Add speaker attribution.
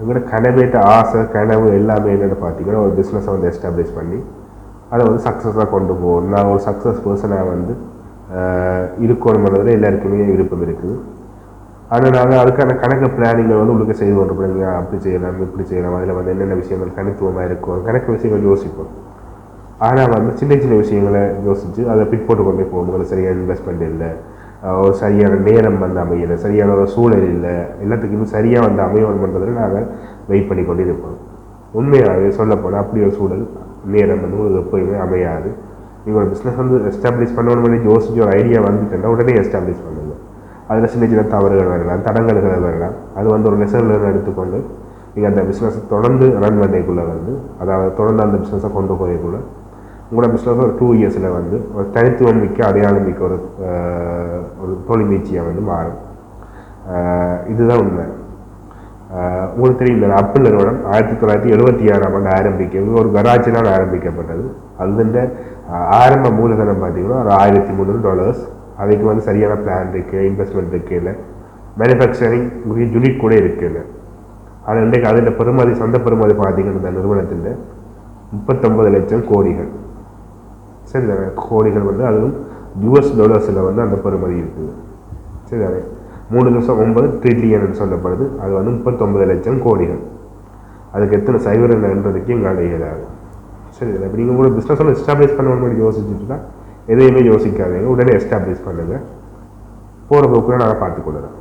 Speaker 1: எங்களோட கனவேட்ட ஆசை கனவு எல்லாமே என்னென்னு பார்த்தீங்கன்னா ஒரு பிஸ்னஸை வந்து எஸ்டாப்ளிஷ் பண்ணி அதை வந்து சக்ஸஸாக கொண்டு போகணும். நான் ஒரு சக்ஸஸ் பர்சனாக வந்து இருக்கணும்ன்றதுல எல்லாருக்குமே விருப்பம் இருக்குது. ஆனால் நாங்கள் அதுக்கான கணக்கு பிளானிங்கை வந்து உங்களுக்கு செய்து கொண்டு போகிறீங்க. அப்படி செய்யலாம் இப்படி செய்யலாம், அதில் வந்து என்னென்ன விஷயங்கள் தனித்துவமாக இருக்கும் கணக்கு விஷயங்கள் யோசிப்போம். ஆனால் வந்து சின்ன சின்ன விஷயங்களை யோசித்து அதை பிற்போட்டு கொண்டே போகும். உங்களுக்கு சரியான இன்வெஸ்ட்மெண்ட் இல்லை, ஒரு சரியான நேரம் வந்து அமையலை, சரியான ஒரு சூழல் இல்லை, எல்லாத்துக்குமே சரியாக வந்து அமையணுன்றதில் நாங்கள் வெயிட் பண்ணி கொண்டு இருப்போம். உண்மையாகவே சொல்லப்போனால் அப்படி ஒரு சூழல் நேரம் வந்து உங்களுக்கு எப்போயுமே அமையாது. நீங்கள் ஒரு பிஸ்னஸ் வந்து எஸ்டாப்ளிஷ் பண்ணணும்னு யோசிச்சு ஒரு ஐடியா வந்துட்டுன்னா உடனே எஸ்டாப்ளிஷ் பண்ணுங்க. அதில் சின்ன சின்ன தவறுகள் வரலாம், தடங்கல்கள் வரலாம். அது வந்து ஒரு லெசன் எடுத்துக்கொண்டு நீங்கள் அந்த பிஸ்னஸை தொடர்ந்து ரன் பண்ணக்குள்ளே வந்து அதாவது தொடர்ந்து அந்த பிஸ்னஸை கொண்டு போயக்குள்ளே உங்களோட பிஸ்னஸ் ஒரு 2 இயர்ஸில் வந்து ஒரு தனித்துவம் மிக்க அடையாளம் மிக்க ஒரு தொழில் முயற்சியாக வந்து மாறும். இதுதான் உண்மை. உங்களுக்கு தெரியும், இந்த ஆப்பிள் நிறுவனம் 1976ஆம் ஆண்டு ஆரம்பிக்கிறது ஒரு கராஜினால் ஆரம்பிக்கப்பட்டது. அதுன்ற ஆரம்ப மூலதனம் பார்த்தீங்கன்னா ஒரு $1300. அதுக்கு வந்து சரியான பிளான் இருக்குது, இன்வெஸ்ட்மெண்ட் இருக்குது, மேனுஃபேக்சரிங் யூனிட் கூட இருக்குது. ஆனால் இன்றைக்கு அதில் பெருமதி சந்தை பெருமதி பார்த்தீங்கன்னா இந்த நிறுவனத்தின் 39 லட்சம் கோடிகள். சரிதானே? கோடிகள் வந்து அதுவும் US$ வந்து அந்த பெருமதி இருக்குது. சரிதானே? 3.9 ட்ரில்லியன் சொல்லப்படுது. அது வந்து 39 லட்சம் கோடிகள். அதுக்கு எத்தனை சைவர் என்றதுக்கு எங்களால் இயலாது. சரிதானே? இப்போ நீங்கள் கூட பிஸ்னஸ் ஒன்று எஸ்டாப்ளிஷ் பண்ணணும்னு யோசிச்சுட்டு தான் எதையுமே யோசிக்காதீங்க, உடனே எஸ்டாப்ளிஷ் பண்ணுங்கள். போகிற போக்குள்ள நாங்கள் பார்த்துக்கொள்ளலாம்.